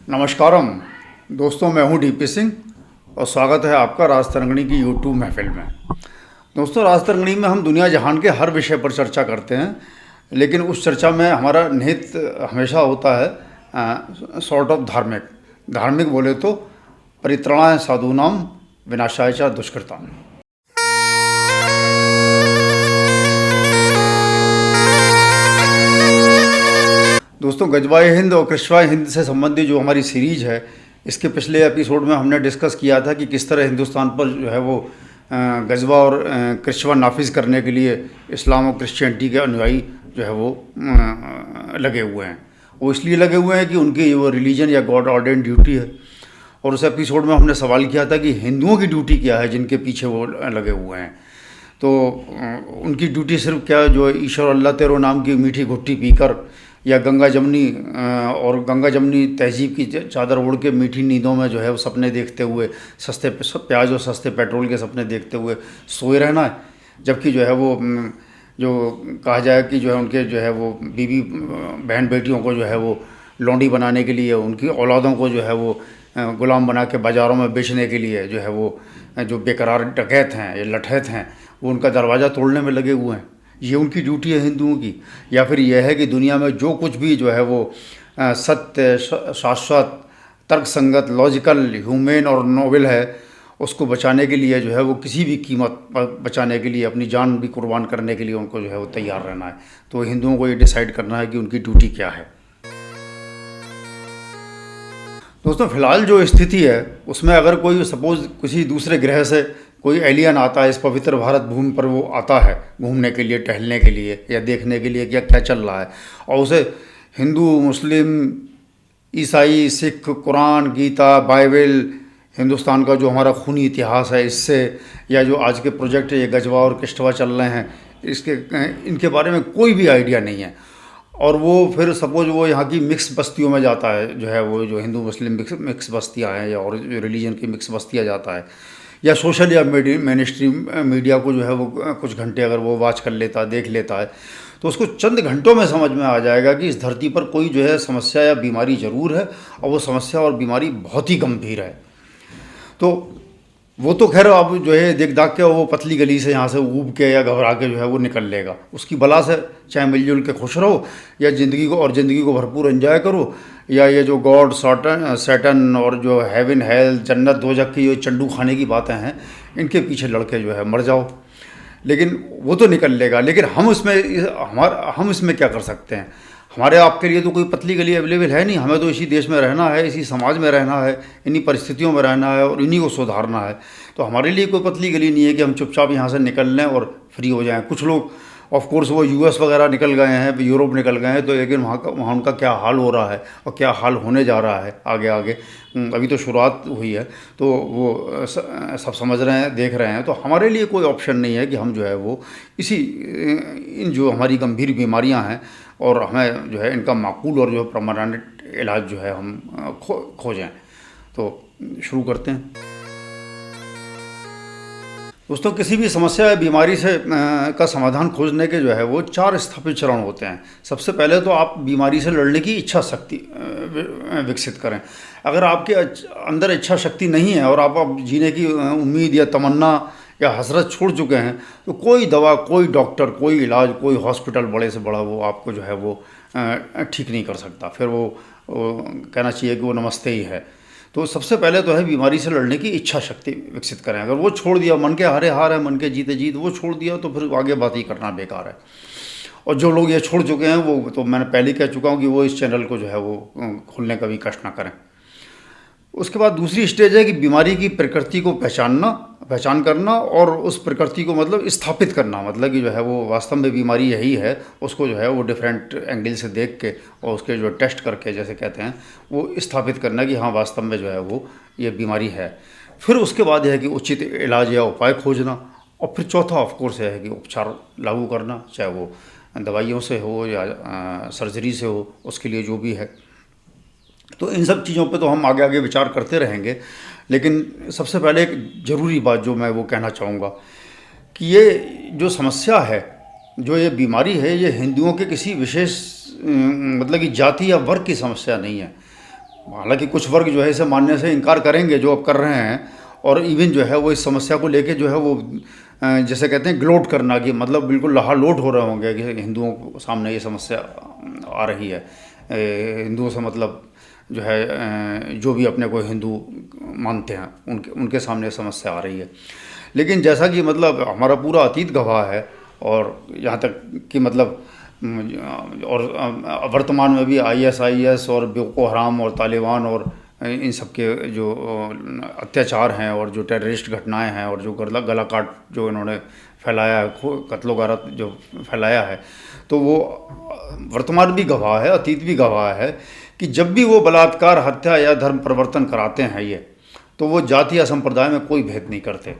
नमस्कारम दोस्तों, मैं हूं डीपी सिंह और स्वागत है आपका राज तरंगणी की यूट्यूब महफिल में। दोस्तों, राज तरंगणी में हम दुनिया जहान के हर विषय पर चर्चा करते हैं, लेकिन उस चर्चा में हमारा निहित हमेशा होता है सॉर्ट ऑफ धार्मिक बोले तो परित्राणाय साधूनाम विनाशाय च दुष्कृताम। दोस्तों, गजवाए हिंद और कृशवाए हिंद से संबंधित जो हमारी सीरीज है, इसके पिछले एपिसोड में हमने डिस्कस किया था कि किस तरह हिंदुस्तान पर जो है वो गजवा और कृशवा नाफिज करने के लिए इस्लाम और क्रिश्चियनिटी के अनुयायी जो है वो लगे हुए हैं। वो इसलिए लगे हुए हैं कि उनकी वो रिलीजन या गॉड ऑर्डेन ड्यूटी है। और उस एपिसोड में हमने सवाल किया था कि हिंदुओं की ड्यूटी क्या है जिनके पीछे वो लगे हुए हैं। तो उनकी ड्यूटी सिर्फ क्या, जो ईश्वर अल्लाह तेरो नाम की मीठी घुट्टी पीकर या गंगा जमनी तहजीब की चादर ओढ़ के मीठी नींदों में जो है वो सपने देखते हुए, सस्ते प्याज और सस्ते पेट्रोल के सपने देखते हुए सोए रहना है। जबकि जो है वो जो कहा जाए कि जो है उनके जो है वो बीवी बहन बेटियों को जो है वो लौंडी बनाने के लिए, उनकी औलादों को जो है वो गुलाम बना के बाज़ारों में बेचने के लिए जो है वो जो बेकरार डकैत हैं या लठैत हैं, वो उनका दरवाज़ा तोड़ने में लगे हुए हैं। ये उनकी ड्यूटी है हिंदुओं की। या फिर यह है कि दुनिया में जो कुछ भी जो है वो सत्य, शाश्वत, तर्कसंगत, लॉजिकल, ह्यूमेन और नोबल है, उसको बचाने के लिए जो है वो किसी भी कीमत पर बचाने के लिए अपनी जान भी कुर्बान करने के लिए उनको जो है वो तैयार रहना है। तो हिंदुओं को ये डिसाइड करना है कि उनकी ड्यूटी क्या है। दोस्तों, फ़िलहाल जो स्थिति है उसमें अगर कोई सपोज़ किसी दूसरे ग्रह से कोई एलियन आता है, इस पवित्र भारत भूमि पर वो आता है घूमने के लिए, टहलने के लिए या देखने के लिए क्या क्या चल रहा है, और उसे हिंदू, मुस्लिम, ईसाई, सिख, कुरान, गीता, बाइबल, हिंदुस्तान का जो हमारा खूनी इतिहास है इससे, या जो आज के प्रोजेक्ट ये गजवा और किश्तवा चल रहे हैं, इनके बारे में कोई भी आइडिया नहीं है, और वो फिर सपोज वो यहाँ की मिक्स बस्तियों में जाता है, जो है वो जो हिंदू मुस्लिम मिक्स बस्तियाँ हैं या और जो रिलीजन की मिक्स बस्तियाँ जाता है, या सोशल या मेन स्ट्रीम मीडिया को जो है वो कुछ घंटे अगर वो वॉच कर लेता है, देख लेता है, तो उसको चंद घंटों में समझ में आ जाएगा कि इस धरती पर कोई जो है समस्या या बीमारी ज़रूर है, और वो समस्या और बीमारी बहुत ही गंभीर है। तो वो तो खैर अब जो है देख दाख के वो पतली गली से यहाँ से ऊब के या घबरा के जो है वो निकल लेगा। उसकी बला से चाहे मिलजुल के खुश रहो या ज़िंदगी को भरपूर एंजॉय करो, या ये जो गॉड सैटन और जो हेवन हेल जन्नत दोजख की जो चंडू खाने की बातें हैं, इनके पीछे लड़के जो है मर जाओ, लेकिन वो तो निकल लेगा। लेकिन हम इसमें क्या कर सकते हैं? हमारे आपके लिए तो कोई पतली गली अवेलेबल है नहीं। हमें तो इसी देश में रहना है, इसी समाज में रहना है, इन्हीं परिस्थितियों में रहना है और इन्हीं को सुधारना है। तो हमारे लिए कोई पतली गली नहीं है कि हम चुपचाप यहाँ से निकल लें और फ्री हो जाएं। कुछ लोग ऑफ कोर्स वो यूएस वगैरह निकल गए हैं, यूरोप निकल गए हैं, तो लेकिन वहाँ उनका क्या हाल हो रहा है और क्या हाल होने जा रहा है आगे आगे, अभी तो शुरुआत हुई है, तो वो सब समझ रहे हैं, देख रहे हैं। तो हमारे लिए कोई ऑप्शन नहीं है कि हम जो है वो इन जो हमारी गंभीर बीमारियां हैं और हमें जो है इनका माकूल और जो परमानेंट इलाज जो है हम खोजें। तो शुरू करते हैं। दोस्तों, किसी भी समस्या या बीमारी से का समाधान खोजने के जो है वो 4 स्थापित चरण होते हैं। सबसे पहले तो आप बीमारी से लड़ने की इच्छा शक्ति विकसित करें। अगर आपके अंदर इच्छा शक्ति नहीं है और आप जीने की उम्मीद या तमन्ना या हसरत छोड़ चुके हैं, तो कोई दवा, कोई डॉक्टर, कोई इलाज, कोई हॉस्पिटल बड़े से बड़ा वो आपको जो है वो ठीक नहीं कर सकता। फिर वो कहना चाहिए कि वो नमस्ते ही है। तो सबसे पहले तो है बीमारी से लड़ने की इच्छा शक्ति विकसित करें। अगर वो छोड़ दिया, मन के हारे हार है, मन के जीते जीत, वो छोड़ दिया तो फिर आगे बात ही करना बेकार है। और जो लोग ये छोड़ चुके हैं वो तो मैंने पहले कह चुका हूँ कि वो इस चैनल को जो है वो खोलने का भी कष्ट ना करें। उसके बाद दूसरी स्टेज है कि बीमारी की प्रकृति को पहचान करना और उस प्रकृति को मतलब स्थापित करना, मतलब कि जो है वो वास्तव में बीमारी यही है, उसको जो है वो डिफरेंट एंगल से देख के और उसके जो टेस्ट करके, जैसे कहते हैं, वो स्थापित करना कि हाँ वास्तव में जो है वो ये बीमारी है। फिर उसके बाद यह है कि उचित इलाज या उपाय खोजना, और फिर चौथा ऑफकोर्स है कि उपचार लागू करना, चाहे वो दवाइयों से हो या सर्जरी से हो, उसके लिए जो भी है। तो इन सब चीज़ों पे तो हम आगे आगे विचार करते रहेंगे, लेकिन सबसे पहले एक ज़रूरी बात जो मैं वो कहना चाहूँगा कि ये जो समस्या है, जो ये बीमारी है, ये हिंदुओं के किसी विशेष मतलब कि जाति या वर्ग की समस्या नहीं है। हालांकि कुछ वर्ग जो है इसे मानने से इनकार करेंगे, जो अब कर रहे हैं, और इवन जो है वो इस समस्या को लेके जो है वो जैसे कहते हैं ग्लोट करना, कि मतलब बिल्कुल लहालोट हो रहे होंगे कि हिंदुओं को सामने ये समस्या आ रही है। हिंदुओं से मतलब जो है जो भी अपने को हिंदू मानते हैं उनके उनके सामने समस्या आ रही है। लेकिन जैसा कि मतलब हमारा पूरा अतीत गवाह है, और यहाँ तक कि मतलब और वर्तमान में भी आईएसआईएस और बोको हराम और तालिबान और इन सब के जो अत्याचार हैं और जो टेररिस्ट घटनाएं हैं और जो गला काट जो इन्होंने फैलाया है, कत्लो गारत जो फैलाया है, तो वो वर्तमान भी गवाह है, अतीत भी गवाह है कि जब भी वो बलात्कार, हत्या या धर्म परिवर्तन कराते हैं ये, तो वो जाति या संप्रदाय में कोई भेद नहीं करते।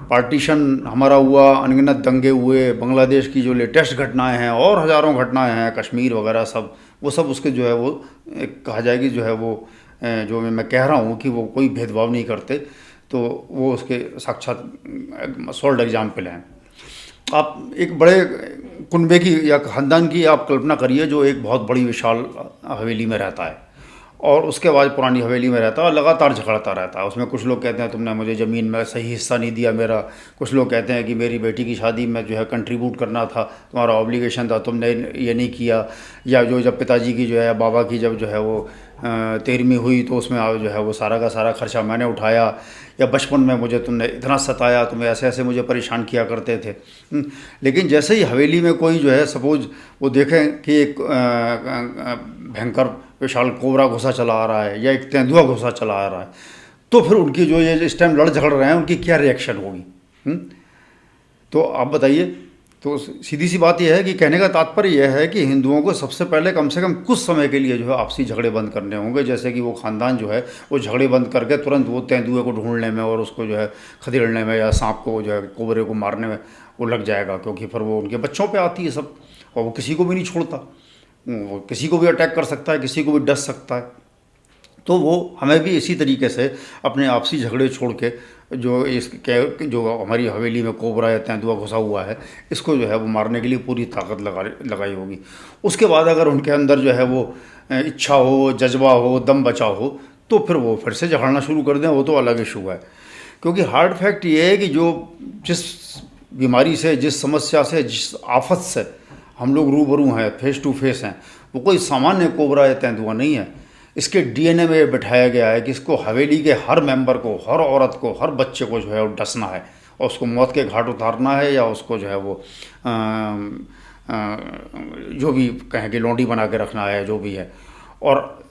पार्टीशन हमारा हुआ, अनगिनत दंगे हुए, बांग्लादेश की जो लेटेस्ट घटनाएं हैं और हज़ारों घटनाएं हैं, कश्मीर वगैरह सब, वो सब उसके जो है वो कहा जाएगी जो है वो जो मैं कह रहा हूँ कि वो कोई भेदभाव नहीं करते, तो वो उसके साक्षात सॉल्ड एग्जाम्पल हैं। आप एक बड़े कुनबे की या ख़ानदान की आप कल्पना करिए जो एक बहुत बड़ी विशाल हवेली में रहता है, और उसके बाद पुरानी हवेली में रहता है और लगातार झगड़ता रहता है। उसमें कुछ लोग कहते हैं तुमने मुझे ज़मीन में सही हिस्सा नहीं दिया मेरा, कुछ लोग कहते हैं कि मेरी बेटी की शादी में जो है कंट्रीब्यूट करना था, तुम्हारा ऑब्लिगेशन था, तुमने ये नहीं किया, या जो जब पिताजी की जो है बाबा की जब जो है वो 13वीं हुई तो उसमें जो है वो सारा का सारा खर्चा मैंने उठाया, या बचपन में मुझे तुमने इतना सताया, तुम्हें ऐसे ऐसे मुझे परेशान किया करते थे। लेकिन जैसे ही हवेली में कोई जो है सपोज वो देखें कि एक भयंकर विशाल कोबरा घुसा चला आ रहा है या एक तेंदुआ घुसा चला आ रहा है, तो फिर उनकी जो ये इस टाइम लड़ झगड़ रहे हैं उनकी क्या रिएक्शन होगी? तो आप बताइए। तो सीधी सी बात यह है कि कहने का तात्पर्य यह है कि हिंदुओं को सबसे पहले कम से कम कुछ समय के लिए जो है आपसी झगड़े बंद करने होंगे, जैसे कि वो ख़ानदान जो है वो झगड़े बंद करके तुरंत वो तेंदुए को ढूंढने में और उसको जो है खदेड़ने में या सांप को जो है कोबरे को मारने में वो लग जाएगा, क्योंकि फिर वो उनके बच्चों पे आती है सब, और वो किसी को भी नहीं छोड़ता, वो किसी को भी अटैक कर सकता है, किसी को भी डस सकता है। तो वो हमें भी इसी तरीके से अपने आपसी झगड़े छोड़ के जो हमारी हवेली में कोबरा या तेंदुआ घुसा हुआ है, इसको जो है वो मारने के लिए पूरी ताकत लगाई होगी। उसके बाद अगर उनके अंदर जो है वो इच्छा हो, जज्बा हो, दम बचा हो, तो फिर वो फिर से झगड़ना शुरू कर दें, वो तो अलग इशू है। क्योंकि हार्ड फैक्ट ये है कि जो जिस बीमारी से, जिस समस्या से, जिस आफत से हम लोग रूबरू हैं, फेस टू फेस हैं, वो कोई सामान्य कोबरा या तेंदुआ नहीं है। इसके डीएनए में बिठाया गया है कि इसको हवेली के हर मेंबर को, हर औरत को, हर बच्चे को जो है वो डसना है और उसको मौत के घाट उतारना है, या उसको जो है वो जो भी कहें कि लौंडी बना के रखना है, जो भी है, और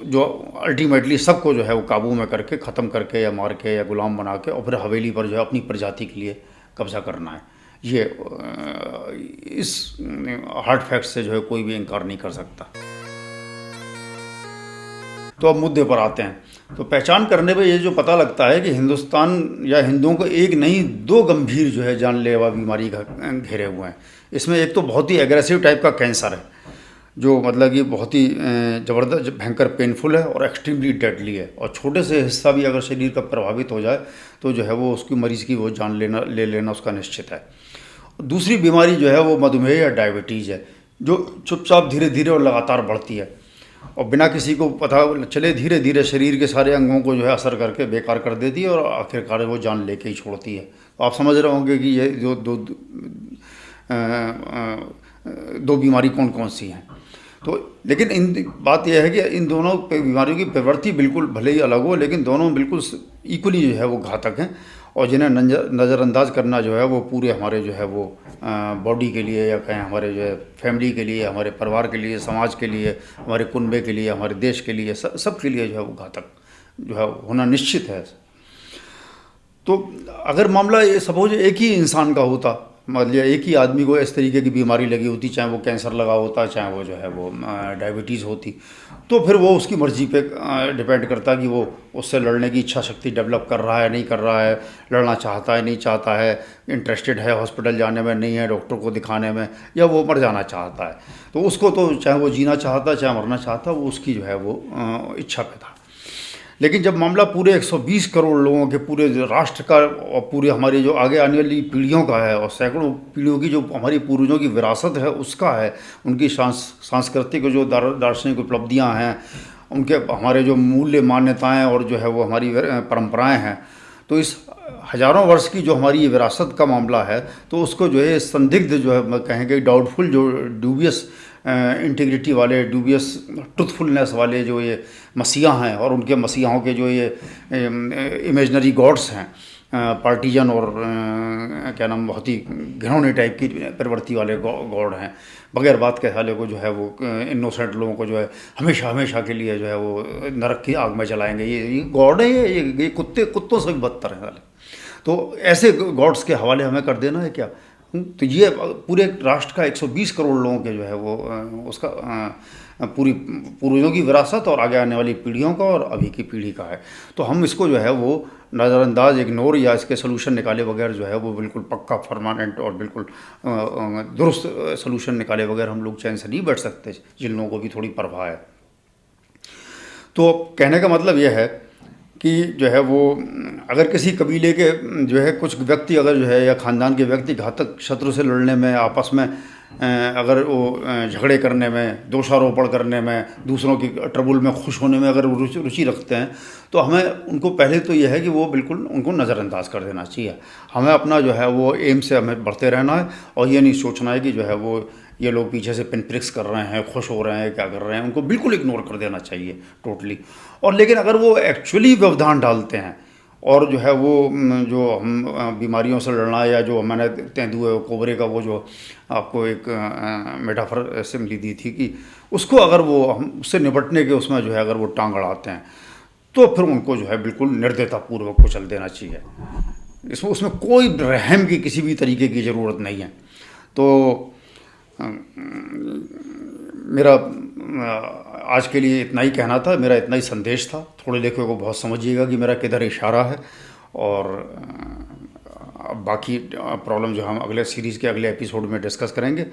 जो अल्टीमेटली सबको जो है वो काबू में करके, ख़त्म करके या मार के या गुलाम बना के, और फिर हवेली पर जो है अपनी प्रजाति के लिए कब्ज़ा करना है। ये इस हार्ड फैक्ट से जो है कोई भी इनकार नहीं कर सकता। तो अब मुद्दे पर आते हैं। तो पहचान करने पे ये जो पता लगता है कि हिंदुस्तान या हिंदुओं को एक नहीं दो गंभीर जो है जानलेवा बीमारी घेरे हुए हैं। इसमें एक तो बहुत ही एग्रेसिव टाइप का कैंसर है, जो मतलब कि बहुत ही ज़बरदस्त, भयंकर पेनफुल है और एक्सट्रीमली डेडली है, और छोटे से हिस्सा भी अगर शरीर का प्रभावित हो जाए तो जो है वो उसकी मरीज़ की वो जान ले लेना उसका निश्चित है। दूसरी बीमारी जो है वो मधुमेह या डायबिटीज़ है, जो चुपचाप धीरे धीरे और लगातार बढ़ती है और बिना किसी को पता चले धीरे धीरे शरीर के सारे अंगों को जो है असर करके बेकार कर देती है और आखिरकार वो जान लेके ही छोड़ती है। तो आप समझ रहे होंगे कि ये जो दो बीमारी कौन कौन सी हैं। तो लेकिन बात यह है कि इन दोनों बीमारियों की प्रवृत्ति बिल्कुल भले ही अलग हो, लेकिन दोनों बिल्कुल इक्वली जो है वो घातक हैं, और जिन्हें नज़रअंदाज करना जो है वो पूरे हमारे जो है वो बॉडी के लिए, या कहें हमारे जो है फैमिली के लिए, हमारे परिवार के लिए, समाज के लिए, हमारे कुनबे के लिए, हमारे देश के लिए, सब के लिए जो है वो घातक जो है होना निश्चित है। तो अगर मामला ये सपोज एक ही इंसान का होता, मतलब एक ही आदमी को इस तरीके की बीमारी लगी होती, चाहे वो कैंसर लगा होता, चाहे वो जो है वो डायबिटीज़ होती, तो फिर वो उसकी मर्ज़ी पे डिपेंड करता कि वो उससे लड़ने की इच्छा शक्ति डेवलप कर रहा है, नहीं कर रहा है, लड़ना चाहता है, नहीं चाहता है, इंटरेस्टेड है हॉस्पिटल जाने में, नहीं है डॉक्टर को दिखाने में, या वो मर जाना चाहता है। तो उसको तो चाहे वो जीना चाहता, चाहे मरना चाहता, वो उसकी जो है वो इच्छा पे था। लेकिन जब मामला पूरे 120 करोड़ लोगों के, पूरे राष्ट्र का और पूरे हमारी जो आगे आने वाली पीढ़ियों का है, और सैकड़ों पीढ़ियों की जो हमारी पूर्वजों की विरासत है उसका है, उनकी सांस्कृतिक जो दार्शनिक उपलब्धियां हैं, उनके हमारे जो मूल्य मान्यताएं और जो है वो हमारी परंपराएं हैं, तो इस हज़ारों वर्ष की जो हमारी ये विरासत का मामला है, तो उसको जो है संदिग्ध जो है कहेंगे डाउटफुल, जो ड्यूबियस इंटीग्रिटी वाले, ड्यूबियस ट्रुथफुलनेस वाले जो ये मसीहा हैं, और उनके मसीहों के जो ये इमेजनरी गॉड्स हैं, पार्टीजन और क्या नाम, बहुत ही घिनौने टाइप की प्रवृत्ति वाले गॉड हैं, बगैर बात के साले को जो है वो इनोसेंट लोगों को जो है हमेशा हमेशा के लिए जो है वो नरक की आग में जलाएंगे। ये गॉड है, ये कुत्तों से भी बदतर है साले। तो ऐसे गॉड्स के हवाले हमें कर देना है क्या? तो ये पूरे राष्ट्र का 120 करोड़ लोगों के जो है वो उसका पूरी पूर्वजों की विरासत और आगे आने वाली पीढ़ियों का और अभी की पीढ़ी का है। तो हम इसको जो है वो नज़रअंदाज, इग्नोर या इसके सलूशन निकाले बगैर जो है वो बिल्कुल पक्का, परमानेंट और बिल्कुल दुरुस्त सलूशन निकाले बगैर हम लोग चैन से नहीं बैठ सकते, जिन लोगों को भी थोड़ी परवाह है। तो कहने का मतलब यह है कि जो है वो अगर किसी कबीले के जो है कुछ व्यक्ति अगर जो है या ख़ानदान के व्यक्ति घातक शत्रु से लड़ने में, आपस में अगर वो झगड़े करने में, दोषारोपण करने में, दूसरों की ट्रबुल में खुश होने में अगर रुचि रखते हैं, तो हमें उनको पहले तो यह है कि वो बिल्कुल उनको नज़रअंदाज कर देना चाहिए। हमें अपना जो है वो एम से हमें बढ़ते रहना है, और ये नहीं सोचना है कि जो है वो ये लोग पीछे से पिन प्रिक्स कर रहे हैं, खुश हो रहे हैं, क्या कर रहे हैं, उनको बिल्कुल इग्नोर कर देना चाहिए टोटली। और लेकिन अगर वो एक्चुअली व्यवधान डालते हैं और जो है वो जो हम बीमारियों से लड़ना, या जो मैंने तेंदुए कोबरे का वो जो आपको एक मेटाफर सिमिली दी थी कि उसको अगर वो हम उससे निपटने के उसमें जो है अगर वो टांग अड़ाते हैं, तो फिर उनको जो है बिल्कुल निर्दयतापूर्वक कुचल देना चाहिए। इसमें उसमें कोई रहम की किसी भी तरीके की ज़रूरत नहीं है। तो मेरा आज के लिए इतना ही कहना था, मेरा इतना ही संदेश था। थोड़े लेखों को बहुत समझिएगा कि मेरा किधर इशारा है, और बाकी प्रॉब्लम जो हम अगले सीरीज़ के अगले एपिसोड में डिस्कस करेंगे।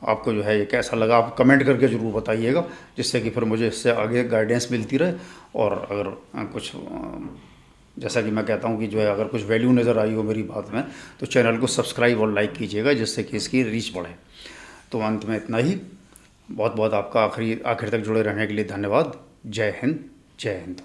आपको जो है ये कैसा लगा आप कमेंट करके ज़रूर बताइएगा, जिससे कि फिर मुझे इससे आगे गाइडेंस मिलती रहे। और अगर कुछ जैसा कि मैं कहता हूँ कि जो है अगर कुछ वैल्यू नज़र आई हो मेरी बात में, तो चैनल को सब्सक्राइब और लाइक कीजिएगा, जिससे कि इसकी रीच बढ़े। तो अंत में इतना ही। बहुत बहुत आपका आखिर तक जुड़े रहने के लिए धन्यवाद। जय हिंद, जय हिंद।